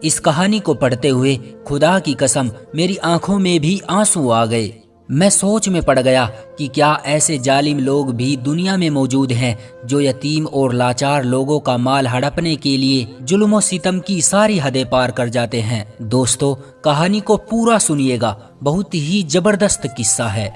इस कहानी को पढ़ते हुए खुदा की कसम मेरी आंखों में भी आंसू आ गए। मैं सोच में पड़ गया कि क्या ऐसे जालिम लोग भी दुनिया में मौजूद हैं जो यतीम और लाचार लोगों का माल हड़पने के लिए जुल्म सितम की सारी हदें पार कर जाते हैं। दोस्तों, कहानी को पूरा सुनिएगा, बहुत ही जबरदस्त किस्सा है।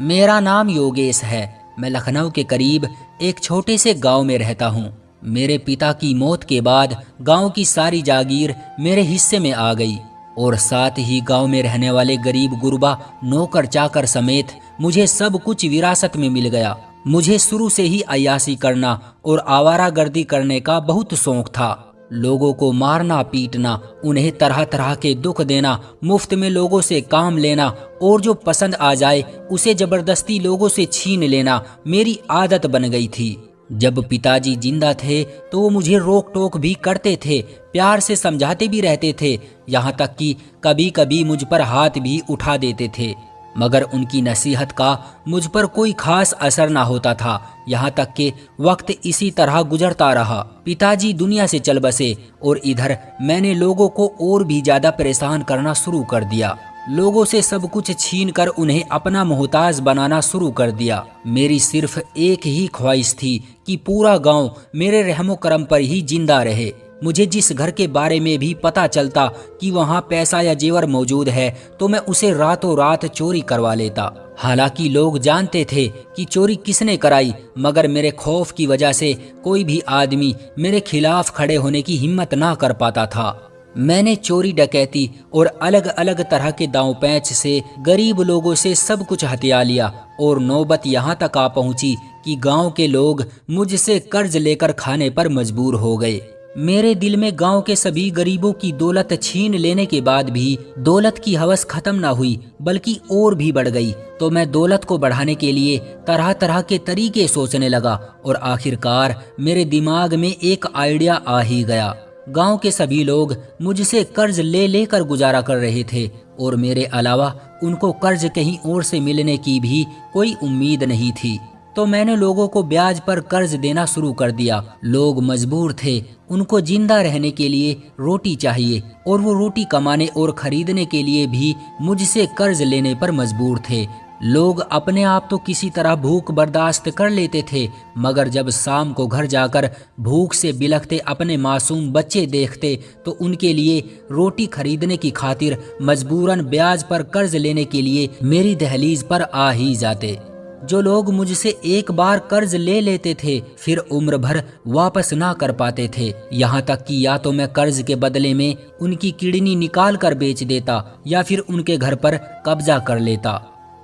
मेरा नाम योगेश है। मैं लखनऊ के करीब एक छोटे से गांव में रहता हूं। मेरे पिता की मौत के बाद गांव की सारी जागीर मेरे हिस्से में आ गई और साथ ही गांव में रहने वाले गरीब गुरबा, नौकर चाकर समेत मुझे सब कुछ विरासत में मिल गया। मुझे शुरू से ही अय्याशी करना और आवारागर्दी करने का बहुत शौक था। लोगों को मारना पीटना, उन्हें तरह तरह के दुख देना, मुफ्त में लोगों से काम लेना और जो पसंद आ जाए उसे जबरदस्ती लोगों से छीन लेना मेरी आदत बन गई थी। जब पिताजी जिंदा थे तो वो मुझे रोक टोक भी करते थे, प्यार से समझाते भी रहते थे, यहाँ तक कि कभी कभी मुझ पर हाथ भी उठा देते थे। मगर उनकी नसीहत का मुझ पर कोई खास असर ना होता था। यहाँ तक कि वक्त इसी तरह गुजरता रहा। पिताजी दुनिया से चल बसे और इधर मैंने लोगों को और भी ज्यादा परेशान करना शुरू कर दिया। लोगों से सब कुछ छीन कर उन्हें अपना मोहताज बनाना शुरू कर दिया। मेरी सिर्फ एक ही ख्वाहिश थी कि पूरा गांव मेरे रहमो करम पर ही जिंदा रहे। मुझे जिस घर के बारे में भी पता चलता कि वहाँ पैसा या जेवर मौजूद है तो मैं उसे रातों रात चोरी करवा लेता। हालांकि लोग जानते थे कि चोरी किसने कराई, मगर मेरे खौफ की वजह से कोई भी आदमी मेरे खिलाफ खड़े होने की हिम्मत ना कर पाता था। मैंने चोरी डकैती और अलग अलग तरह के दांव पैंच से गरीब लोगों से सब कुछ हथिया लिया और नौबत यहाँ तक आ पहुँची कि गांव के लोग मुझसे कर्ज लेकर खाने पर मजबूर हो गए। मेरे दिल में गांव के सभी गरीबों की दौलत छीन लेने के बाद भी दौलत की हवस खत्म ना हुई, बल्कि और भी बढ़ गई। तो मैं दौलत को बढ़ाने के लिए तरह तरह के तरीके सोचने लगा और आखिरकार मेरे दिमाग में एक आइडिया आ ही गया। गांव के सभी लोग मुझसे कर्ज ले लेकर गुजारा कर रहे थे और मेरे अलावा उनको कर्ज कहीं और से मिलने की भी कोई उम्मीद नहीं थी। तो मैंने लोगों को ब्याज पर कर्ज देना शुरू कर दिया। लोग मजबूर थे, उनको जिंदा रहने के लिए रोटी चाहिए और वो रोटी कमाने और खरीदने के लिए भी मुझसे कर्ज लेने पर मजबूर थे। लोग अपने आप तो किसी तरह भूख बर्दाश्त कर लेते थे, मगर जब शाम को घर जाकर भूख से बिलखते अपने मासूम बच्चे देखते तो उनके लिए रोटी खरीदने की खातिर मजबूरन ब्याज पर कर्ज लेने के लिए मेरी दहलीज पर आ ही जाते। जो लोग मुझसे एक बार कर्ज ले लेते थे फिर उम्र भर वापस ना कर पाते थे। यहाँ तक कि या तो मैं कर्ज के बदले में उनकी किडनी निकाल कर बेच देता या फिर उनके घर पर कब्जा कर लेता।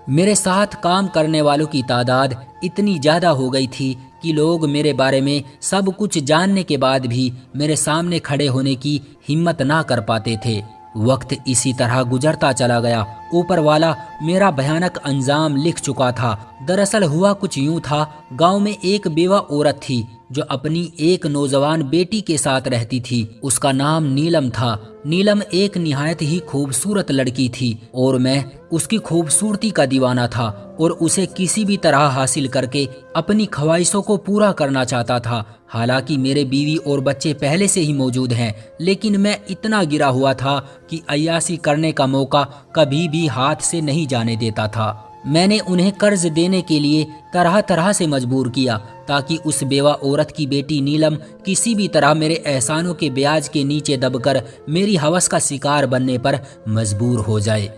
मेरे साथ काम करने वालों की तादाद इतनी ज्यादा हो गई थी कि लोग मेरे बारे में सब कुछ जानने के बाद भी मेरे सामने खड़े होने की हिम्मत ना कर पाते थे। वक्त इसी तरह गुजरता चला गया। ऊपर वाला मेरा भयानक अंजाम लिख चुका था। दरअसल हुआ कुछ यूं था, गांव में एक बेवा औरत थी जो अपनी एक नौजवान बेटी के साथ रहती थी। उसका नाम नीलम था। नीलम एक निहायत ही खूबसूरत लड़की थी और मैं उसकी खूबसूरती का दीवाना था और उसे किसी भी तरह हासिल करके अपनी ख्वाहिशों को पूरा करना चाहता था। हालांकि मेरे बीवी और बच्चे पहले से ही मौजूद हैं, लेकिन मैं इतना गिरा हुआ था कि अय्याशी करने का मौका कभी भी हाथ से नहीं जाने देता था। मैंने उन्हें कर्ज देने के लिए तरह तरह से मजबूर किया ताकि उस बेवा औरत की बेटी नीलम किसी भी तरह मेरे एहसानों के ब्याज के नीचे दबकर मेरी हवस का शिकार बनने पर मजबूर हो जाए।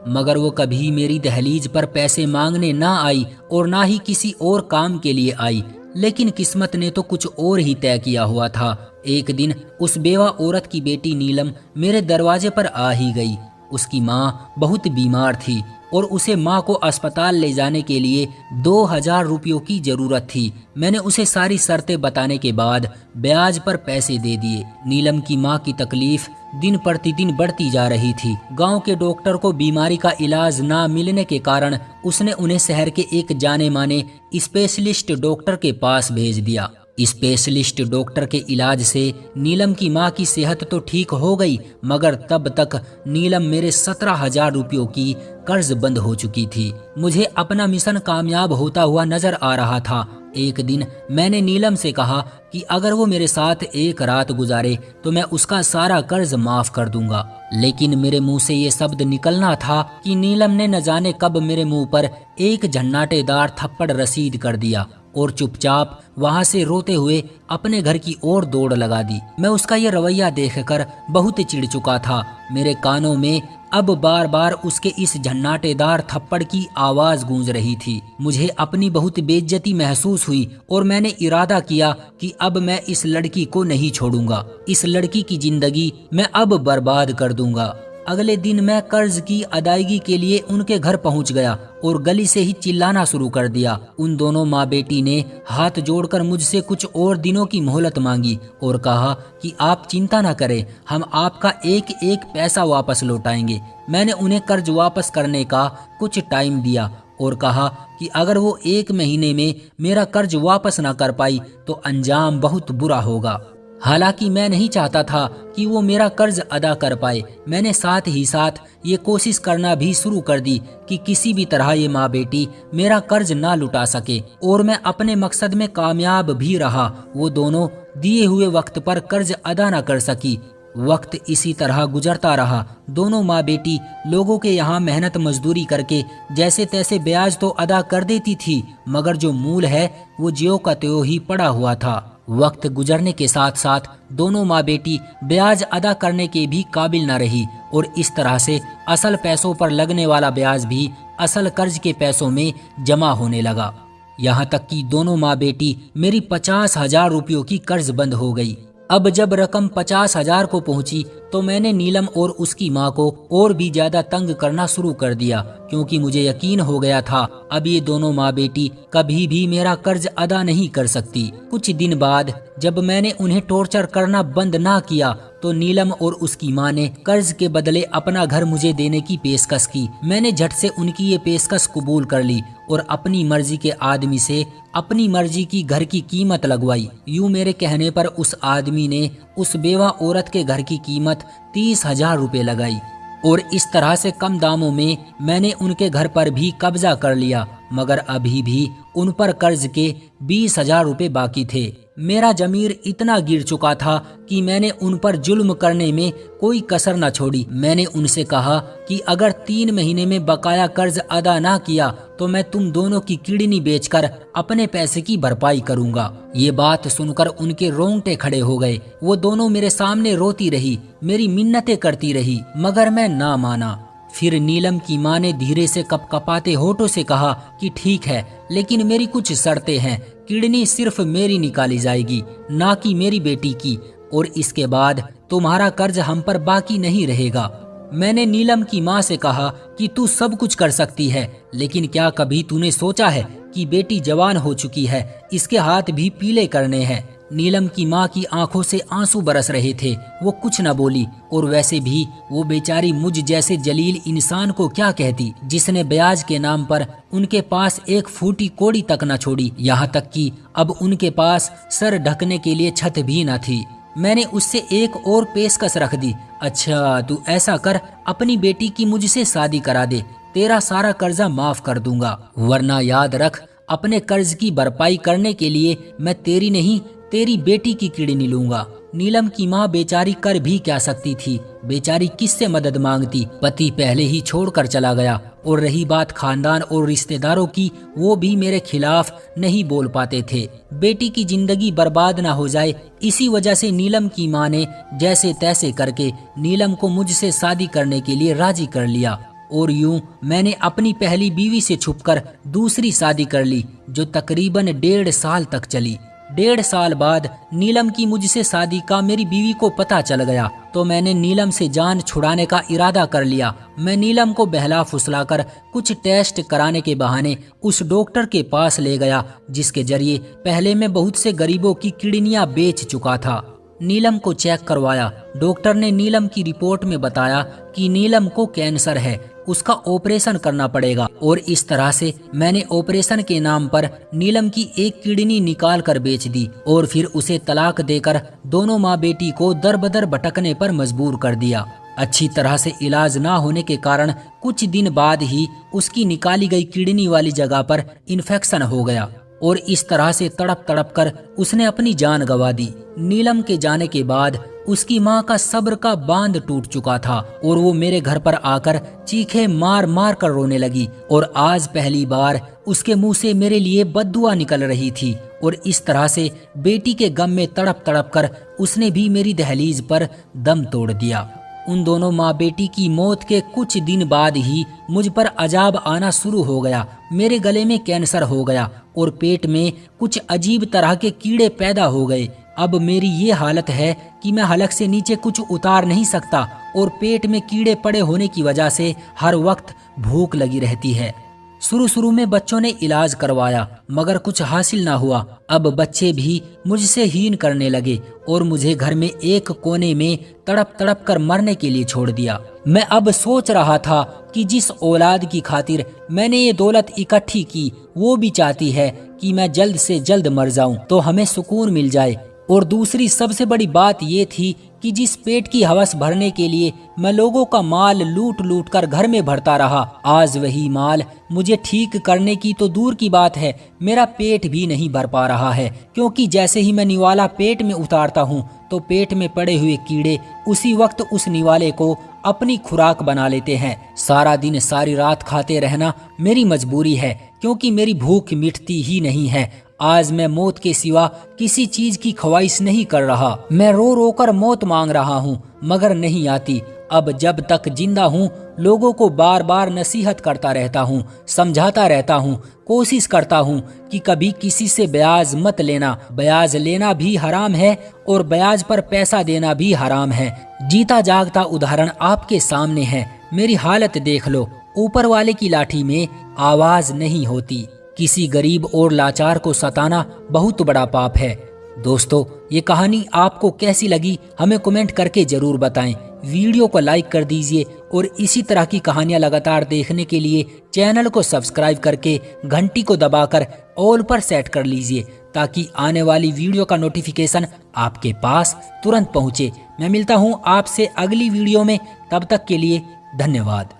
मगर वो कभी मेरी दहलीज पर पैसे मांगने ना आई और ना ही किसी और काम के लिए आई। लेकिन किस्मत ने तो कुछ और ही तय किया हुआ था। एक दिन उस बेवा औरत की बेटी नीलम मेरे दरवाजे पर आ ही गई। उसकी माँ बहुत बीमार थी और उसे माँ को अस्पताल ले जाने के लिए 2000 रुपयों की जरूरत थी। मैंने उसे सारी शर्तें बताने के बाद ब्याज पर पैसे दे दिए। नीलम की माँ की तकलीफ दिन प्रतिदिन बढ़ती जा रही थी। गांव के डॉक्टर को बीमारी का इलाज ना मिलने के कारण उसने उन्हें शहर के एक जाने माने स्पेशलिस्ट डॉक्टर के पास भेज दिया। स्पेशलिस्ट डॉक्टर के इलाज से नीलम की मां की सेहत तो ठीक हो गई, मगर तब तक नीलम मेरे 17,000 रुपयों की कर्ज बंद हो चुकी थी। मुझे अपना मिशन कामयाब होता हुआ नजर आ रहा था। एक दिन मैंने नीलम से कहा कि अगर वो मेरे साथ एक रात गुजारे तो मैं उसका सारा कर्ज माफ कर दूंगा। लेकिन मेरे मुंह से ये शब्द निकलना था कि नीलम ने न जाने कब मेरे मुंह पर एक झन्नाटेदार थप्पड़ रसीद कर दिया और चुपचाप वहां से रोते हुए अपने घर की ओर दौड़ लगा दी। मैं उसका ये रवैया देखकर बहुत चिढ़ चुका था। मेरे कानों में अब बार बार उसके इस झन्नाटेदार थप्पड़ की आवाज गूंज रही थी। मुझे अपनी बहुत बेइज्जती महसूस हुई और मैंने इरादा किया कि अब मैं इस लड़की को नहीं छोड़ूंगा। इस लड़की की जिंदगी मैं अब बर्बाद कर दूंगा। अगले दिन मैं कर्ज की अदायगी के लिए उनके घर पहुंच गया और गली से ही चिल्लाना शुरू कर दिया। उन दोनों माँ बेटी ने हाथ जोड़कर मुझसे कुछ और दिनों की मोहलत मांगी और कहा कि आप चिंता न करें, हम आपका एक एक पैसा वापस लौटाएंगे। मैंने उन्हें कर्ज वापस करने का कुछ टाइम दिया और कहा कि अगर वो 1 महीने में मेरा कर्ज वापस ना कर पाई तो अंजाम बहुत बुरा होगा। हालांकि मैं नहीं चाहता था कि वो मेरा कर्ज अदा कर पाए। मैंने साथ ही साथ ये कोशिश करना भी शुरू कर दी कि किसी भी तरह ये माँ बेटी मेरा कर्ज ना लुटा सके, और मैं अपने मकसद में कामयाब भी रहा। वो दोनों दिए हुए वक्त पर कर्ज अदा ना कर सकी। वक्त इसी तरह गुजरता रहा। दोनों माँ बेटी लोगों के यहाँ मेहनत मजदूरी करके जैसे तैसे ब्याज तो अदा कर देती थी, मगर जो मूल है वो ज्यों का त्यों ही पड़ा हुआ था। वक्त गुजरने के साथ साथ दोनों माँ बेटी ब्याज अदा करने के भी काबिल न रही और इस तरह से असल पैसों पर लगने वाला ब्याज भी असल कर्ज के पैसों में जमा होने लगा। यहाँ तक कि दोनों माँ बेटी मेरी 50,000 रुपयों की कर्ज बंद हो गई। अब जब रकम 50,000 को पहुंची तो मैंने नीलम और उसकी माँ को और भी ज्यादा तंग करना शुरू कर दिया, क्योंकि मुझे यकीन हो गया था अब ये दोनों माँ बेटी कभी भी मेरा कर्ज अदा नहीं कर सकती। कुछ दिन बाद जब मैंने उन्हें टॉर्चर करना बंद ना किया तो नीलम और उसकी माँ ने कर्ज के बदले अपना घर मुझे देने की पेशकश की। मैंने झट से उनकी ये पेशकश कबूल कर ली और अपनी मर्जी के आदमी से अपनी मर्जी की घर की कीमत लगवाई। यूं मेरे कहने पर उस आदमी ने उस बेवा औरत के घर की कीमत 30,000 रुपए लगाई और इस तरह से कम दामों में मैंने उनके घर पर भी कब्जा कर लिया, मगर अभी भी उन पर कर्ज के 20,000 रुपए बाकी थे। मेरा जमीर इतना गिर चुका था कि मैंने उन पर जुल्म करने में कोई कसर न छोड़ी। मैंने उनसे कहा कि अगर 3 महीने में बकाया कर्ज अदा ना किया तो मैं तुम दोनों की किडनी बेचकर अपने पैसे की भरपाई करूंगा। ये बात सुनकर उनके रोंगटे खड़े हो गए। वो दोनों मेरे सामने रोती रही, मेरी मिन्नतें करती रही, मगर मैं ना माना। फिर नीलम की माँ ने धीरे से कपकपाते होठों से कहा कि ठीक है, लेकिन मेरी कुछ शर्तें हैं। किडनी सिर्फ मेरी निकाली जाएगी, ना कि मेरी बेटी की, और इसके बाद तुम्हारा कर्ज हम पर बाकी नहीं रहेगा। मैंने नीलम की माँ से कहा कि तू सब कुछ कर सकती है, लेकिन क्या कभी तूने सोचा है कि बेटी जवान हो चुकी है, इसके हाथ भी पीले करने हैं। नीलम की माँ की आंखों से आंसू बरस रहे थे। वो कुछ न बोली, और वैसे भी वो बेचारी मुझ जैसे जलील इंसान को क्या कहती, जिसने ब्याज के नाम पर उनके पास एक फूटी कोड़ी तक न छोड़ी। यहाँ तक कि अब उनके पास सर ढकने के लिए छत भी न थी। मैंने उससे एक और पेशकश रख दी। अच्छा, तू ऐसा कर, अपनी बेटी की मुझसे शादी करा दे, तेरा सारा कर्जा माफ कर दूंगा, वरना याद रख, अपने कर्ज की भरपाई करने के लिए मैं तेरी नहीं तेरी बेटी की किडनी लूंगा। नीलम की माँ बेचारी कर भी क्या सकती थी, बेचारी किससे मदद मांगती, पति पहले ही छोड़कर चला गया। और रही बात खानदान और रिश्तेदारों की, वो भी मेरे खिलाफ नहीं बोल पाते थे। बेटी की जिंदगी बर्बाद ना हो जाए, इसी वजह से नीलम की माँ ने जैसे तैसे करके नीलम को मुझसे शादी करने के लिए राजी कर लिया। और यूं मैंने अपनी पहली बीवी से छुपकर दूसरी शादी कर ली, जो तकरीबन 1.5 साल तक चली। 1.5 साल बाद नीलम की मुझसे शादी का मेरी बीवी को पता चल गया, तो मैंने नीलम से जान छुड़ाने का इरादा कर लिया। मैं नीलम को बहला फुसलाकर कुछ टेस्ट कराने के बहाने उस डॉक्टर के पास ले गया, जिसके जरिए पहले मैं बहुत से गरीबों की किडनियां बेच चुका था। नीलम को चेक करवाया। डॉक्टर ने नीलम की रिपोर्ट में बताया कि नीलम को कैंसर है उसका ऑपरेशन करना पड़ेगा। और इस तरह से मैंने ऑपरेशन के नाम पर नीलम की एक किडनी निकाल कर बेच दी और फिर उसे तलाक देकर दोनों माँ बेटी को दर बदर भटकने पर मजबूर कर दिया। अच्छी तरह से इलाज ना होने के कारण कुछ दिन बाद ही उसकी निकाली गई किडनी वाली जगह पर इन्फेक्शन हो गया और इस तरह से तड़प तड़प कर उसने अपनी जान गंवा दी। नीलम के जाने के बाद उसकी माँ का सब्र का बांध टूट चुका था और वो मेरे घर पर आकर चीखे मार मार कर रोने लगी और आज पहली बार उसके मुंह से मेरे लिए बद्दुआ निकल रही थी। और इस तरह से बेटी के गम में तड़प तड़प कर उसने भी मेरी दहलीज पर दम तोड़ दिया। उन दोनों माँ बेटी की मौत के कुछ दिन बाद ही मुझ पर अजाब आना शुरू हो गया। मेरे गले में कैंसर हो गया और पेट में कुछ अजीब तरह के कीड़े पैदा हो गए। अब मेरी ये हालत है कि मैं हलक से नीचे कुछ उतार नहीं सकता और पेट में कीड़े पड़े होने की वजह से हर वक्त भूख लगी रहती है। शुरू में बच्चों ने इलाज करवाया मगर कुछ हासिल ना हुआ। अब बच्चे भी मुझसे हीन करने लगे और मुझे घर में एक कोने में तड़प तड़प कर मरने के लिए छोड़ दिया। मैं अब सोच रहा था कि जिस औलाद की खातिर मैंने ये दौलत इकट्ठी की वो भी चाहती है कि मैं जल्द से जल्द मर जाऊं तो हमें सुकून मिल जाए। और दूसरी सबसे बड़ी बात ये थी कि जिस पेट की हवस भरने के लिए मैं लोगों का माल लूट लूट कर घर में भरता रहा, आज वही माल मुझे ठीक करने की तो दूर की बात है, मेरा पेट भी नहीं भर पा रहा है। क्योंकि जैसे ही मैं निवाला पेट में उतारता हूँ तो पेट में पड़े हुए कीड़े उसी वक्त उस निवाले को अपनी खुराक बना लेते हैं। सारा दिन सारी रात खाते रहना मेरी मजबूरी है क्योंकि मेरी भूख मिटती ही नहीं है। आज मैं मौत के सिवा किसी चीज की ख्वाहिश नहीं कर रहा। मैं रो रो कर मौत मांग रहा हूँ मगर नहीं आती। अब जब तक जिंदा हूँ लोगों को बार बार नसीहत करता रहता हूँ, समझाता रहता हूँ, कोशिश करता हूँ कि कभी किसी से ब्याज मत लेना। ब्याज लेना भी हराम है और ब्याज पर पैसा देना भी हराम है। जीता जागता उदाहरण आपके सामने है। मेरी हालत देख लो। ऊपर वाले की लाठी में आवाज नहीं होती। किसी गरीब और लाचार को सताना बहुत बड़ा पाप है। दोस्तों, ये कहानी आपको कैसी लगी हमें कमेंट करके जरूर बताएं। वीडियो को लाइक कर दीजिए और इसी तरह की कहानियां लगातार देखने के लिए चैनल को सब्सक्राइब करके घंटी को दबाकर ऑल पर सेट कर लीजिए ताकि आने वाली वीडियो का नोटिफिकेशन आपके पास तुरंत पहुंचे। मैं मिलता हूं आपसे अगली वीडियो में, तब तक के लिए धन्यवाद।